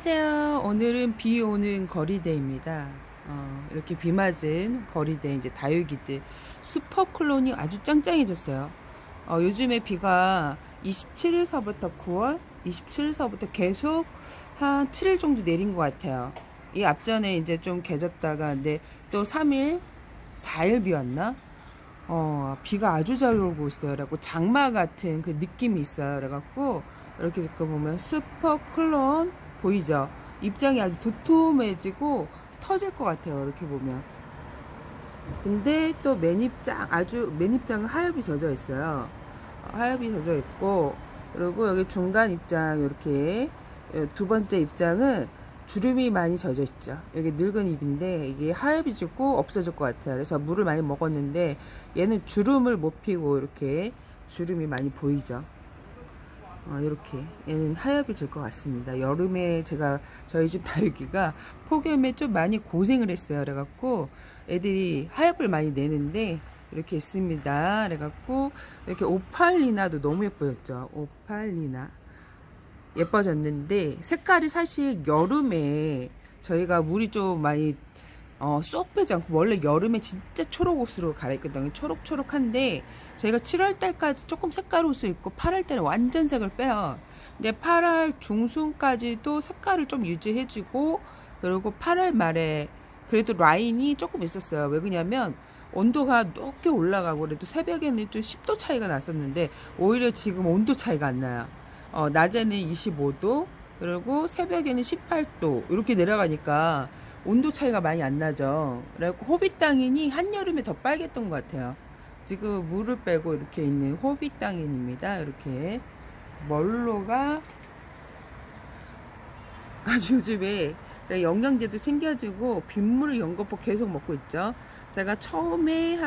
안녕하세요. 오늘은 비 오는 거리대입니다. 이렇게 비 맞은 거리대 이제 다육이들 슈퍼클론이 아주 짱짱해졌어요. 요즘에 비가 27일서부터 9월 27일서부터 계속 한 7일 정도 내린 것 같아요. 이 앞전에 이제 좀 개졌다가 근데 또 3일 4일 비 왔나? 비가 아주 잘 오고 있어요. 그래갖고 장마 같은 그 느낌이 있어요. 그래갖고 이렇게 지금 보면 슈퍼클론 보이죠? 입장이 아주 도톰해지고 터질 것 같아요. 이렇게 보면. 근데 또 맨입장은 하엽이 젖어 있어요. 하엽이 젖어 있고, 그리고 여기 중간 입장 이렇게 두 번째 입장은 주름이 많이 젖어 있죠. 여기 늙은 잎인데 이게 하엽이 지고 없어질 것 같아요. 그래서 물을 많이 먹었는데 얘는 주름을 못 피고 이렇게 주름이 많이 보이죠. 이렇게 얘는 하엽이 질 것 같습니다. 여름에 제가 저희 집 다육이가 폭염에 좀 많이 고생을 했어요. 그래갖고 애들이 하엽을 많이 내는데 이렇게 있습니다. 그래갖고 이렇게 오팔리나도 너무 예뻐졌죠. 오팔리나 예뻐졌는데 색깔이 사실 여름에 저희가 물이 좀 많이 쏙 빼지 않고 원래 여름에 진짜 초록 옷으로 갈아입거든요. 초록초록한데 저희가 7월달까지 조금 색깔 옷을 입고 8월달에 완전 색을 빼요. 근데 8월 중순까지도 색깔을 좀 유지해주고 그리고 8월 말에 그래도 라인이 조금 있었어요. 왜 그러냐면 온도가 높게 올라가고 그래도 새벽에는 좀 10도 차이가 났었는데 오히려 지금 온도 차이가 안 나요. 낮에는 25도 그리고 새벽에는 18도 이렇게 내려가니까 온도 차이가 많이 안 나죠. 그래갖고 호빗 땅인이 한여름에 더 빨갰던 것 같아요. 지금 물을 빼고 이렇게 있는 호빗 땅인입니다. 이렇게 멀로가 아주 요즘에 영양제도 챙겨주고 빗물을 연거푸 계속 먹고 있죠. 제가 처음에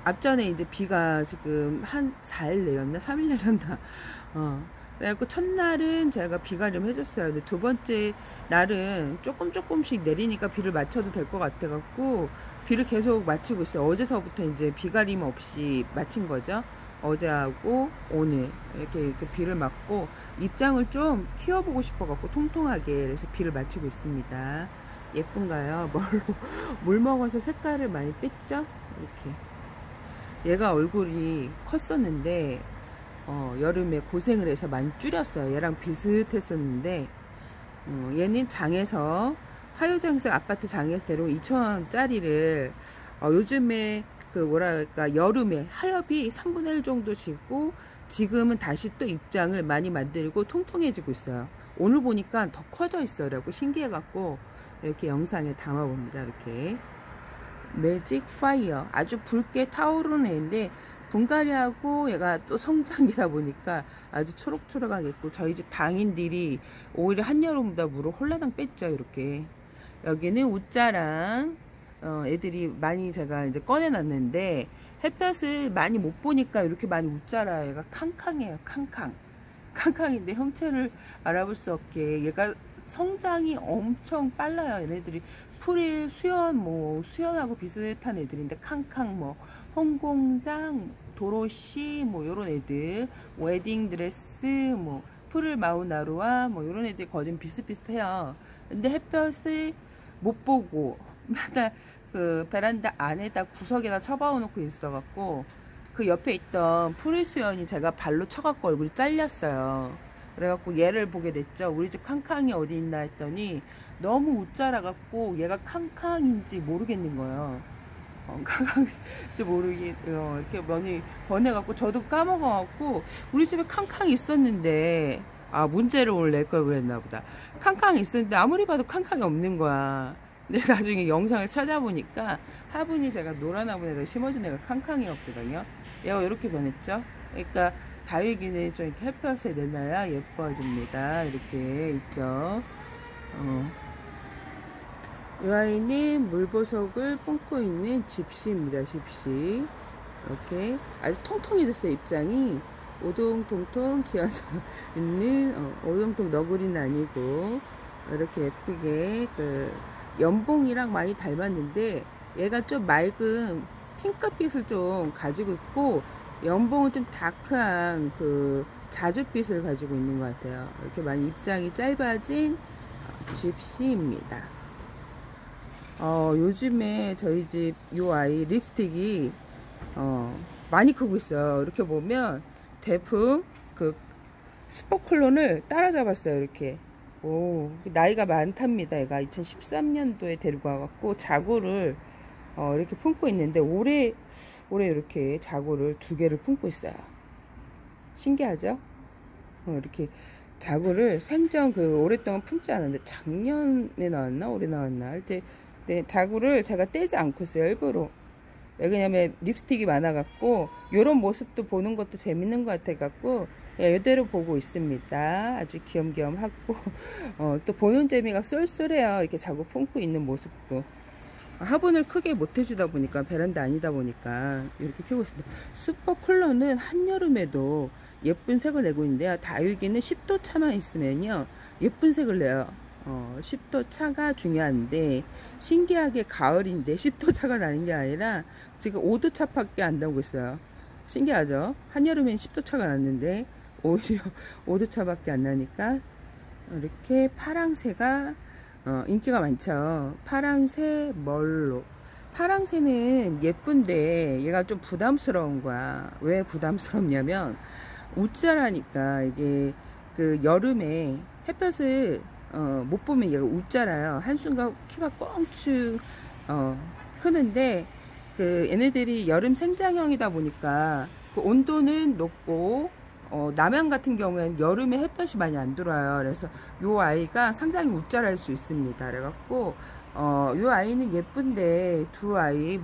앞전에 이제 비가 지금 한 4일 내렸나 3일 내렸나 그래갖고 첫날은 제가 비가림 해줬어요. 근데 두 번째 날은 조금씩 내리니까 비를 맞춰도 될 것 같아갖고 비를 계속 맞추고 있어요. 어제서부터 이제 비가림 없이 맞힌 거죠. 어제하고 오늘 이렇게 비를 맞고 입장을 좀 키워보고 싶어갖고 통통하게 그래서 비를 맞추고 있습니다. 예쁜가요? 물 먹어서 색깔을 많이 뺐죠? 이렇게. 얘가 얼굴이 컸었는데 여름에 고생을 해서 많이 줄였어요. 얘랑 비슷했었는데 얘는 장에서 화요장에서 아파트 장에서 데려온 2,000원짜리를 요즘에 그 뭐랄까 여름에 하엽이 3분의 1 정도 지고 지금은 다시 또 입장을 많이 만들고 통통해지고 있어요. 오늘 보니까 더 커져 있어요. 그래갖고 신기해갖고 이렇게 영상에 담아봅니다. 이렇게 매직 파이어 아주 붉게 타오르는 애인데 분갈이하고 얘가 또 성장이다 보니까 아주 초록초록하겠고 저희 집 당인들이 오히려 한여름보다 물을 홀라당 뺐죠. 이렇게 여기는 웃자랑 애들이 많이 제가 이제 꺼내놨는데 햇볕을 많이 못 보니까 이렇게 많이 웃자라 얘가 캉캉해요. 캉캉인데 형체를 알아볼 수 없게 얘가 성장이 엄청 빨라요. 얘네들이 풀일 수연하고 비슷한 애들인데 캉캉 홍공장 도로시 요런 애들 웨딩 드레스 푸를 마우나루와 요런 애들 거의 좀 비슷비슷해요. 근데 햇볕을 못 보고 맨날 그 베란다 안에다 구석에다 쳐박아 놓고 있어갖고 그 옆에 있던 푸릴 수연이 제가 발로 쳐갖고 얼굴이 잘렸어요. 그래갖고 얘를 보게 됐죠. 우리 집 캉캉이 어디 있나 했더니 너무 웃자라갖고 얘가 캉캉인지 모르겠는 거예요. 캉캉인지 이렇게 많이 번해갖고 저도 까먹어갖고 우리 집에 캉캉이 있었는데 문제를 오늘 낼 걸 그랬나 보다. 캉캉이 있었는데 아무리 봐도 캉캉이 없는 거야. 근데 나중에 영상을 찾아보니까 화분이 제가 노란 화분에다 심어준 애가 캉캉이었거든요. 얘가 이렇게 변했죠. 그러니까 다육이는 좀 이렇게 햇볕에 내놔야 예뻐집니다. 이렇게 있죠. 이 아이는 물보석을 뿜고 있는 집시입니다. 집시. 이렇게 아주 통통해졌어요. 입장이 오동통통 기어져 있는 오동통 너구리는 아니고 이렇게 예쁘게 그 연봉이랑 많이 닮았는데 얘가 좀 맑은 핑크빛을 좀 가지고 있고 연봉은 좀 다크한 그 자줏빛을 가지고 있는 것 같아요. 이렇게 많이 입장이 짧아진 집시입니다. 요즘에 저희 집 요 아이 립스틱이 많이 크고 있어요. 이렇게 보면 대품 그 슈퍼클론을 따라잡았어요. 이렇게. 오, 나이가 많답니다. 얘가 2013년도에 데리고 와갖고 자구를 이렇게 품고 있는데 올해 이렇게 자구를 2개를 품고 있어요. 신기하죠? 이렇게 자구를 생전 오랫동안 품지 않았는데 작년에 나왔나 올해 나왔나 할 때 네, 자구를 제가 떼지 않고 있어요. 일부러. 왜냐면 립스틱이 많아갖고 요런 모습도 보는 것도 재밌는 것 같아갖고 이대로 보고 있습니다. 아주 귀염귀염하고 또 보는 재미가 쏠쏠해요. 이렇게 자구 품고 있는 모습도. 화분을 크게 못 해주다 보니까 베란다 아니다 보니까 이렇게 키우고 있습니다. 슈퍼쿨러는 한여름에도 예쁜 색을 내고 있는데요. 다육이는 10도 차만 있으면요 예쁜 색을 내요. 10도 차가 중요한데 신기하게 가을인데 10도 차가 나는 게 아니라 지금 5도 차밖에 안 나오고 있어요. 신기하죠? 한여름엔 10도 차가 났는데 오히려 5도 차밖에 안 나니까 이렇게 파랑새가 인기가 많죠. 파랑새 멀로. 파랑새는 예쁜데 얘가 좀 부담스러운 거야. 왜 부담스럽냐면 웃자라니까 이게 여름에 햇볕을 못 보면 얘가 웃자라요. 한순간 키가 껑충 크는데 얘네들이 여름 생장형이다 보니까 온도는 높고 남양 같은 경우에는 여름에 햇볕이 많이 안 들어와요. 그래서 요 아이가 상당히 웃자랄 수 있습니다. 그래갖고 요 아이는 예쁜데 두 아이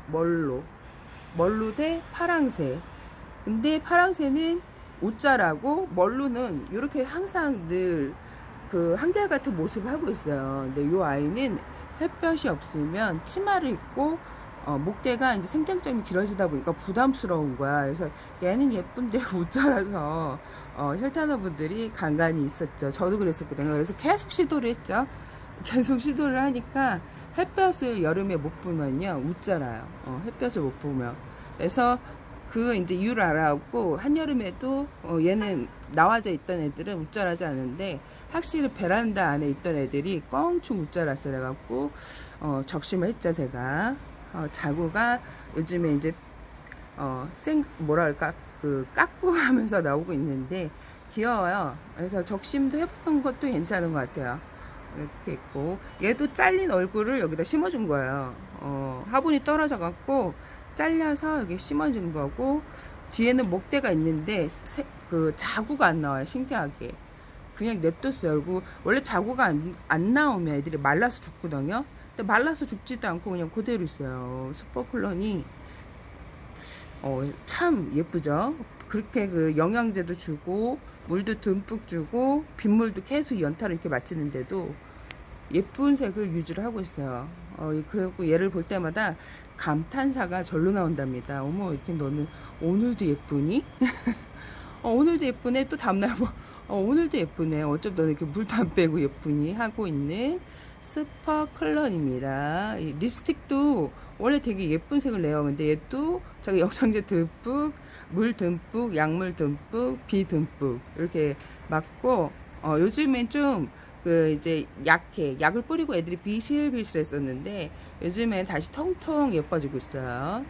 멀로 대 파랑새. 근데 파랑새는 웃자라고 멀로는 이렇게 항상 늘 한결같은 모습을 하고 있어요. 근데 요 아이는 햇볕이 없으면 치마를 입고 목대가 이제 생장점이 길어지다 보니까 부담스러운 거야. 그래서 얘는 예쁜데 웃자라서 헬타너 분들이 간간히 있었죠. 저도 그랬었거든요. 그래서 계속 시도를 했죠. 계속 시도를 하니까 햇볕을 여름에 못 보면요 웃자라요. 햇볕을 못 보면. 그래서 이제 이유를 알아갖고 한여름에도 얘는 나와져 있던 애들은 웃자라지 않은데 확실히 베란다 안에 있던 애들이 껑충 웃자랐어. 그래갖고 적심을 했죠 제가. 자구가 요즘에 이제 뭐랄까 깎고 하면서 나오고 있는데 귀여워요. 그래서 적심도 해보는 것도 괜찮은 것 같아요. 이렇게 있고 얘도 잘린 얼굴을 여기다 심어준 거예요. 화분이 떨어져 갖고 잘려서 여기 심어준 거고 뒤에는 목대가 있는데 자구가 안 나와요. 신기하게 그냥 냅뒀어요. 그리고 원래 자구가 안 나오면 애들이 말라서 죽거든요. 근데 말라서 죽지도 않고 그냥 그대로 있어요. 슈퍼쿨런이 참 예쁘죠. 그렇게 영양제도 주고 물도 듬뿍 주고 빗물도 계속 연타를 이렇게 맞히는데도 예쁜 색을 유지를 하고 있어요. 그리고 얘를 볼 때마다 감탄사가 절로 나온답니다. 어머 이렇게 너는 오늘도 예쁘니? 오늘도 예쁘네. 또 다음날 오늘도 예쁘네. 어쩜 너는 이렇게 물도 안 빼고 예쁘니? 하고 있는 슈퍼클런입니다. 이 립스틱도 원래 되게 예쁜 색을 내요. 근데 얘도 제가 영양제 듬뿍, 물 듬뿍, 약물 듬뿍, 비 듬뿍 이렇게 맞고 요즘엔 좀 이제 약을 뿌리고 애들이 비실비실했었는데 요즘엔 다시 통통 예뻐지고 있어요.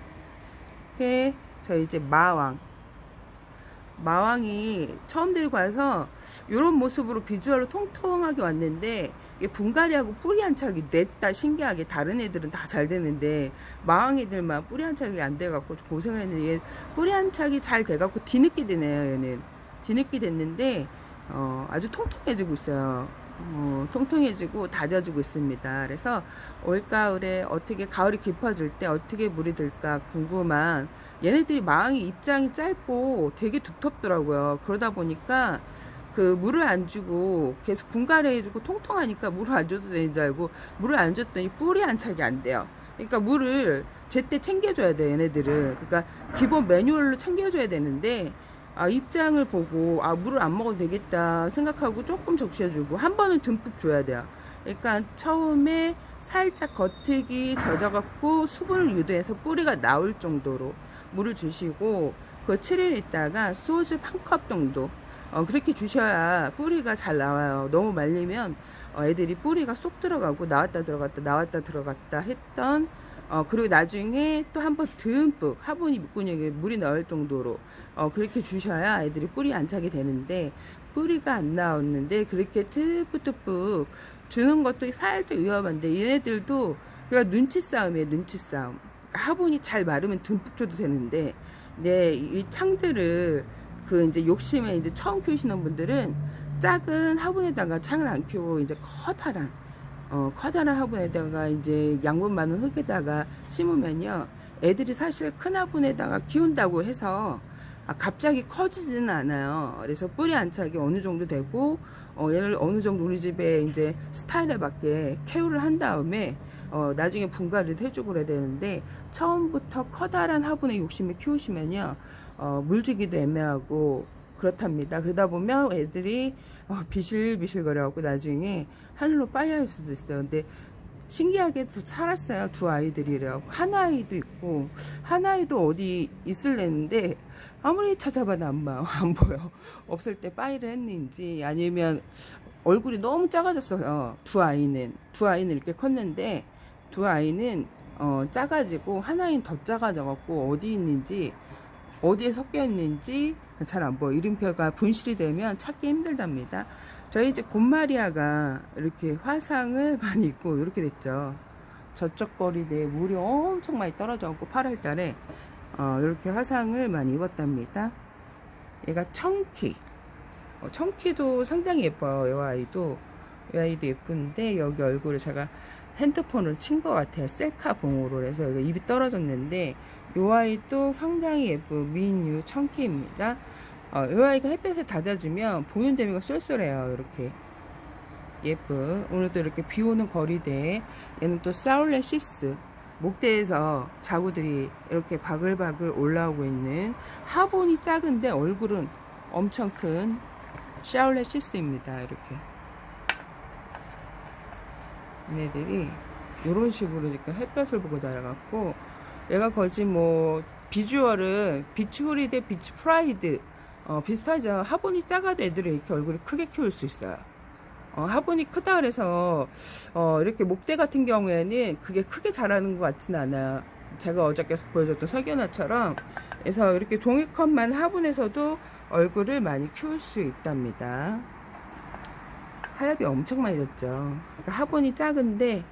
이렇게 저희 이제 마왕이 처음 데리고 와서 이런 모습으로 비주얼로 통통하게 왔는데 이게 분갈이하고 뿌리 한착이 냈다. 신기하게 다른 애들은 다 잘 되는데 마왕 애들만 뿌리 한착이 안 돼갖고 고생을 했는데 얘 뿌리 한착이 잘 돼갖고 뒤늦게 되네요. 얘는 뒤늦게 됐는데 아주 통통해지고 있어요. 통통해지고 다져주고 있습니다. 그래서 올가을에 어떻게 가을이 깊어질 때 어떻게 물이 들까 궁금한 얘네들이 마왕이 입장이 짧고 되게 두텁더라고요. 그러다 보니까 물을 안 주고 계속 분갈이 해주고 통통하니까 물을 안 줘도 되는 줄 알고 물을 안 줬더니 뿌리 안착이 안 돼요. 그러니까 물을 제때 챙겨줘야 돼 얘네들을. 그러니까 기본 매뉴얼로 챙겨줘야 되는데 입장을 보고 물을 안 먹어도 되겠다 생각하고 조금 적셔주고 한 번은 듬뿍 줘야 돼요. 그러니까 처음에 살짝 겉흙이 젖어갖고 수분을 유도해서 뿌리가 나올 정도로 물을 주시고 7일 있다가 소주 1컵 정도 그렇게 주셔야 뿌리가 잘 나와요. 너무 말리면 애들이 뿌리가 쏙 들어가고 나왔다 들어갔다 나왔다 들어갔다 했던 그리고 나중에 또 한번 듬뿍 화분이 밑구녕에 물이 나올 정도로 그렇게 주셔야 애들이 뿌리 안 차게 되는데 뿌리가 안 나왔는데 그렇게 트프트프 주는 것도 살짝 위험한데 얘네들도 그러니까 눈치 싸움이에요. 눈치 싸움. 화분이 잘 마르면 듬뿍 줘도 되는데 네, 이 창들을 그 이제 욕심에 이제 처음 키우시는 분들은 작은 화분에다가 창을 안 키우고 이제 커다란 화분에다가 이제 양분 많은 흙에다가 심으면요. 애들이 사실 큰 화분에다가 키운다고 해서 갑자기 커지지는 않아요. 그래서 뿌리 안착이 어느 정도 되고 얘를 어느 정도 우리 집에 이제 스타일에 맞게 케어를 한 다음에 나중에 분갈이를 해주고 그래야 되는데 처음부터 커다란 화분에 욕심을 키우시면요 물 주기도 애매하고 그렇답니다. 그러다 보면 애들이 비실비실 거려갖고 나중에 하늘로 빨려갈 수도 있어요. 근데 신기하게도 살았어요. 두 아이들이래요. 한 아이도 있고 한 아이도 어디 있을랬는데 아무리 찾아봐도 안 보여. 없을 때 빠이를 했는지 아니면 얼굴이 너무 작아졌어요. 두 아이는 이렇게 컸는데 두 아이는 작아지고 한 아이는 더 작아져갖고 어디 있는지 어디에 섞여 있는지 잘 안 보여. 이름표가 분실이 되면 찾기 힘들답니다. 저희 이제 곰마리아가 이렇게 화상을 많이 입고 이렇게 됐죠. 저쪽 거리대에 물이 엄청 많이 떨어져갖고 8월달에 이렇게 화상을 많이 입었답니다. 얘가 청키. 청키도 상당히 예뻐요. 이 아이도 예쁜데 여기 얼굴을 제가 핸드폰을 친 것 같아요. 셀카 봉으로 해서 여기 입이 떨어졌는데 이 아이도 상당히 예쁜 미인유 청키입니다. 이 아이가 햇볕에 닫아주면 보는 재미가 쏠쏠해요. 이렇게 예쁜. 오늘도 이렇게 비 오는 거리대에 얘는 또 사울레시스 목대에서 자구들이 이렇게 바글바글 올라오고 있는 화분이 작은데 얼굴은 엄청 큰 샤울레시스입니다. 이렇게 얘네들이 이런 식으로 지금 햇볕을 보고 자라갖고 얘가 거의 뭐 비주얼은 비추리 대 비치 프라이드 비슷하죠. 화분이 작아도 애들이 이렇게 얼굴을 크게 키울 수 있어요. 화분이 크다 그래서 이렇게 목대 같은 경우에는 그게 크게 자라는 것 같지는 않아요. 제가 어저께 보여줬던 석연화처럼 그래서 이렇게 종이컵만 화분에서도 얼굴을 많이 키울 수 있답니다. 하엽이 엄청 많이 졌죠. 그러니까 화분이 작은데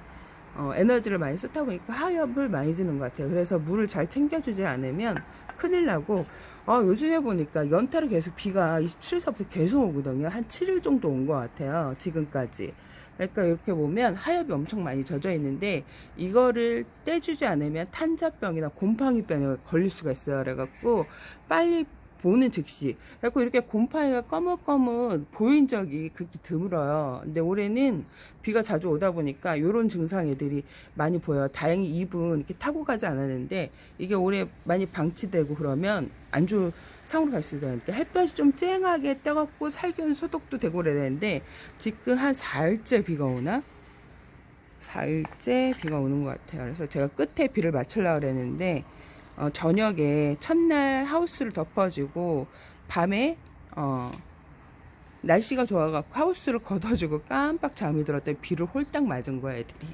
에너지를 많이 쏟다 보니까 하엽을 많이 주는 것 같아요. 그래서 물을 잘 챙겨주지 않으면 큰일 나고 요즘에 보니까 연타로 계속 비가 27일서부터 계속 오거든요. 한 7일 정도 온 것 같아요. 지금까지. 그러니까 이렇게 보면 하엽이 엄청 많이 젖어 있는데 이거를 떼주지 않으면 탄자병이나 곰팡이병에 걸릴 수가 있어요. 그래갖고 빨리 보는 즉시 그래갖고 이렇게 곰팡이가 거뭇거뭇 보인 적이 극히 드물어요. 근데 올해는 비가 자주 오다 보니까 이런 증상 애들이 많이 보여요. 다행히 잎은 이렇게 타고 가지 않았는데 이게 올해 많이 방치되고 그러면 안 좋은 상으로 갈 수 있어요. 그러니까 햇볕이 좀 쨍하게 떠갖고 살균 소독도 되고 그래야 되는데 지금 한 4일째 비가 오나? 4일째 비가 오는 것 같아요. 그래서 제가 끝에 비를 맞추려고 그랬는데 저녁에 첫날 하우스를 덮어주고 밤에 날씨가 좋아갖고 하우스를 걷어주고 깜빡 잠이 들었더니 비를 홀딱 맞은 거야 애들이.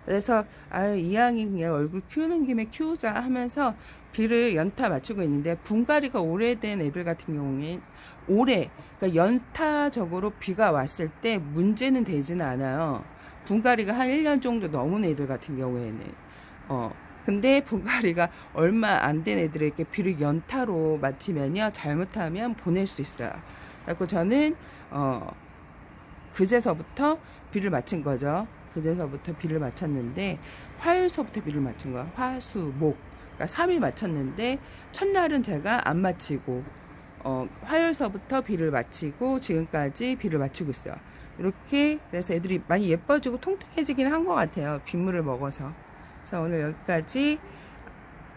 그래서 이왕이 그냥 얼굴 키우는 김에 키우자 하면서 비를 연타 맞추고 있는데 분갈이가 오래된 애들 같은 경우에 그러니까 연타적으로 비가 왔을 때 문제는 되지는 않아요. 분갈이가 한 1년 정도 넘은 애들 같은 경우에는 근데 분갈이가 얼마 안 된 애들에게 비를 연타로 맞히면요 잘못하면 보낼 수 있어요. 그래서 저는 그제서부터 비를 맞춘 거죠. 그제서부터 비를 맞췄는데 화요일서부터 비를 맞춘 거야. 화수목 그러니까 3일 맞췄는데 첫날은 제가 안 맞히고 화요일서부터 비를 맞히고 지금까지 비를 맞추고 있어요. 이렇게 그래서 애들이 많이 예뻐지고 통통해지긴 한 것 같아요. 빗물을 먹어서. 자, 오늘 여기까지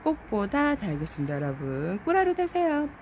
꽃보다 달겠습니다. 여러분 꿀하루 되세요. 빠이.